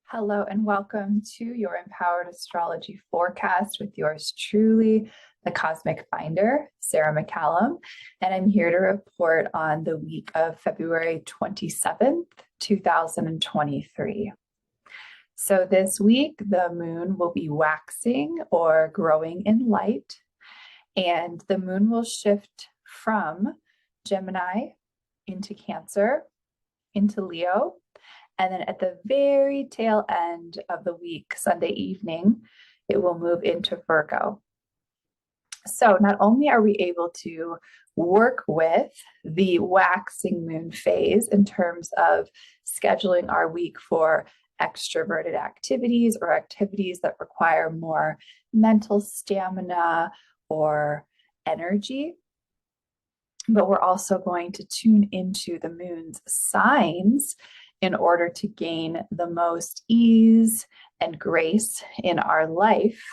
Hello and welcome to your Empowered Astrology Forecast with yours truly, the Cosmic Finder, Sarah McCallum. And I'm here to report on the week of February 27th, 2023. So this week, the moon will be waxing or growing in light, and the moon will shift from Gemini into Cancer, into Leo, and then at the very tail end of the week, Sunday evening, it will move into Virgo. So not only are we able to work with the waxing moon phase in terms of scheduling our week for extroverted activities or activities that require more mental stamina or energy, but we're also going to tune into the moon's signs in order to gain the most ease and grace in our life.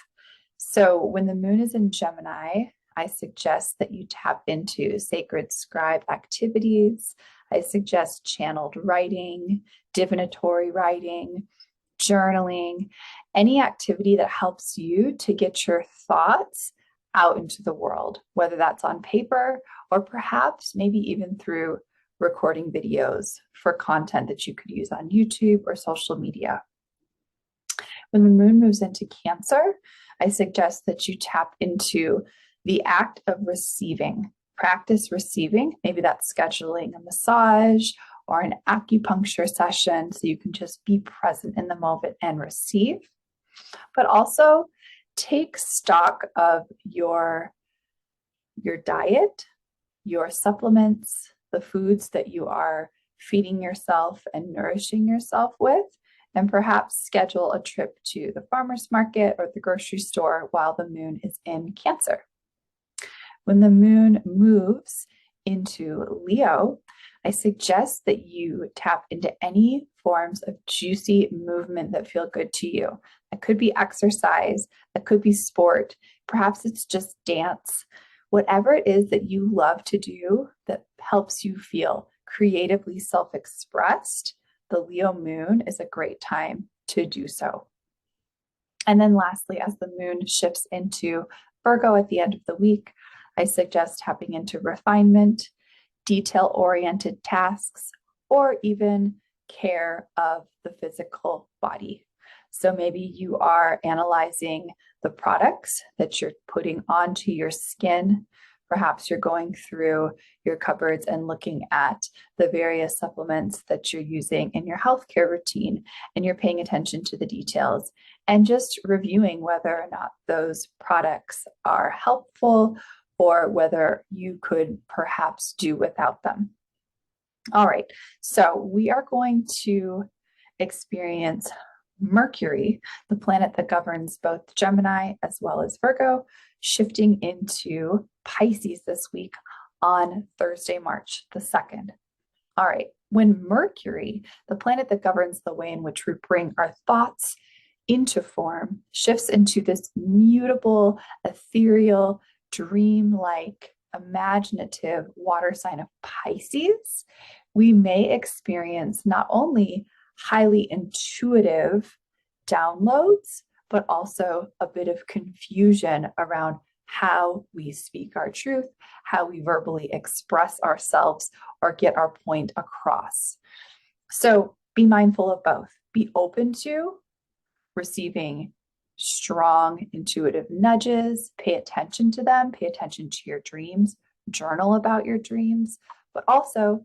So when the moon is in Gemini, I suggest that you tap into sacred scribe activities. I suggest channeled writing, divinatory writing, journaling, any activity that helps you to get your thoughts out into the world, whether that's on paper or perhaps maybe even through recording videos for content that you could use on YouTube or social media. When the moon moves into Cancer, I suggest that you tap into the act of receiving. Practice receiving. Maybe that's scheduling a massage or an acupuncture session so you can just be present in the moment and receive. But also take stock of your diet, your supplements, the foods that you are feeding yourself and nourishing yourself with, and perhaps schedule a trip to the farmer's market or the grocery store while the moon is in Cancer. When the moon moves into Leo, I suggest that you tap into any forms of juicy movement that feel good to you. It could be exercise, it could be sport, perhaps it's just dance. Whatever it is that you love to do that helps you feel creatively self-expressed, the Leo moon is a great time to do so. And then lastly, as the moon shifts into Virgo at the end of the week, I suggest tapping into refinement, detail-oriented tasks, or even care of the physical body. So maybe you are analyzing the products that you're putting onto your skin. Perhaps you're going through your cupboards and looking at the various supplements that you're using in your healthcare routine, and you're paying attention to the details and just reviewing whether or not those products are helpful or whether you could perhaps do without them. All right, so we are going to experience Mercury, the planet that governs both Gemini as well as Virgo, shifting into Pisces this week on Thursday, March the 2nd. All right, when Mercury, the planet that governs the way in which we bring our thoughts into form, shifts into this mutable, ethereal, dreamlike, imaginative water sign of Pisces, we may experience not only highly intuitive downloads, but also a bit of confusion around how we speak our truth, how we verbally express ourselves or get our point across. So be mindful of both. Be open to receiving strong intuitive nudges, pay attention to them, pay attention to your dreams, journal about your dreams, but also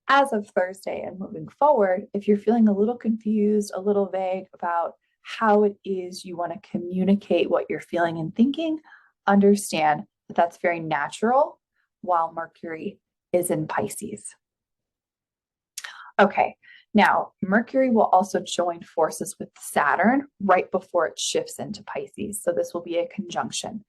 as of Thursday and moving forward, if you're feeling a little confused, a little vague about how it is you want to communicate what you're feeling and thinking, understand that that's very natural while Mercury is in Pisces. Okay, now Mercury will also join forces with Saturn right before it shifts into Pisces. So this will be a conjunction.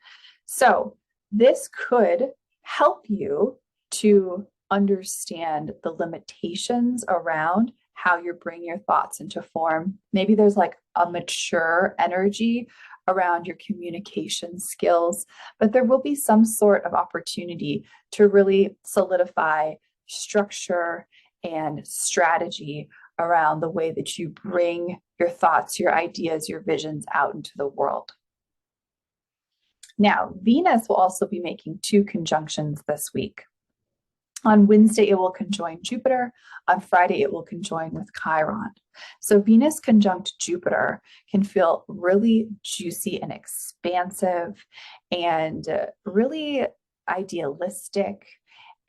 So this could help you to understand the limitations around how you're bringing your thoughts into form. Maybe there's like a mature energy around your communication skills, but there will be some sort of opportunity to really solidify structure and strategy around the way that you bring your thoughts, your ideas, your visions out into the world. Now, Venus will also be making 2 conjunctions this week. On Wednesday, it will conjoin Jupiter. On Friday, it will conjoin with Chiron. So Venus conjunct Jupiter can feel really juicy and expansive and really idealistic.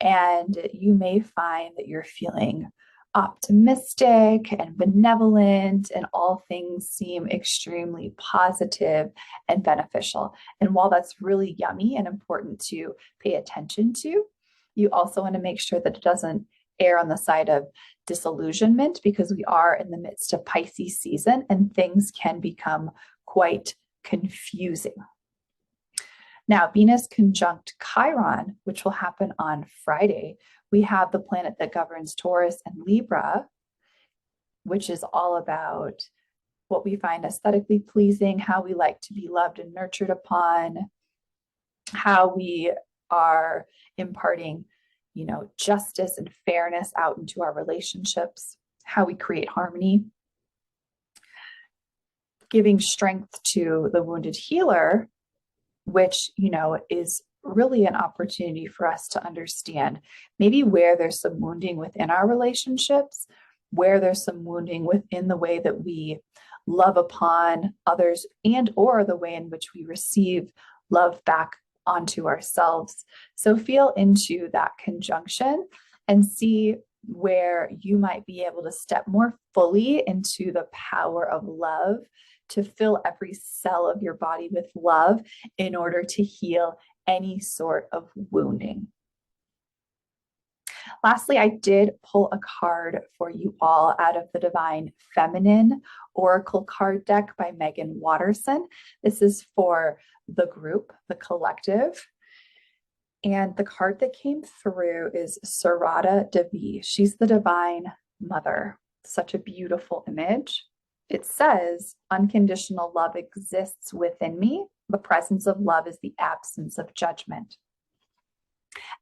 And you may find that you're feeling optimistic and benevolent, and all things seem extremely positive and beneficial. And while that's really yummy and important to pay attention to, you also want to make sure that it doesn't err on the side of disillusionment, because we are in the midst of Pisces season and things can become quite confusing. Now, Venus conjunct Chiron, which will happen on Friday. We have the planet that governs Taurus and Libra, which is all about what we find aesthetically pleasing, how we like to be loved and nurtured upon, how we are imparting, justice and fairness out into our relationships, how we create harmony, giving strength to the wounded healer, which, is really an opportunity for us to understand maybe where there's some wounding within our relationships, where there's some wounding within the way that we love upon others and or the way in which we receive love back onto ourselves. So feel into that conjunction and see where you might be able to step more fully into the power of love, to fill every cell of your body with love in order to heal any sort of wounding. Lastly, I did pull a card for you all out of the Divine Feminine Oracle card deck by Megan Watterson. This is for the group, the collective. And the card that came through is Sarada Devi. She's the Divine Mother. Such a beautiful image. It says, unconditional love exists within me. The presence of love is the absence of judgment.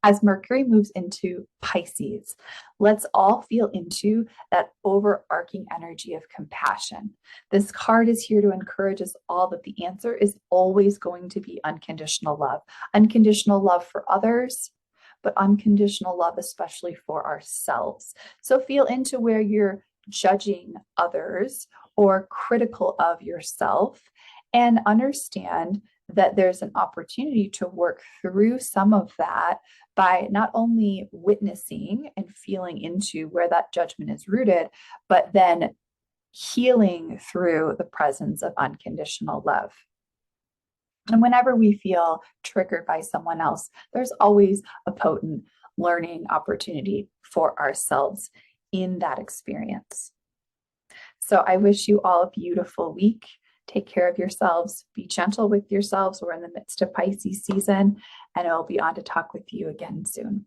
As Mercury moves into Pisces, let's all feel into that overarching energy of compassion. This card is here to encourage us all that the answer is always going to be unconditional love for others, but unconditional love, especially for ourselves. So feel into where you're judging others or critical of yourself, and understand that there's an opportunity to work through some of that by not only witnessing and feeling into where that judgment is rooted, but then healing through the presence of unconditional love. And whenever we feel triggered by someone else, there's always a potent learning opportunity for ourselves in that experience. So I wish you all a beautiful week. Take care of yourselves. Be gentle with yourselves. We're in the midst of Pisces season, and I'll be on to talk with you again soon.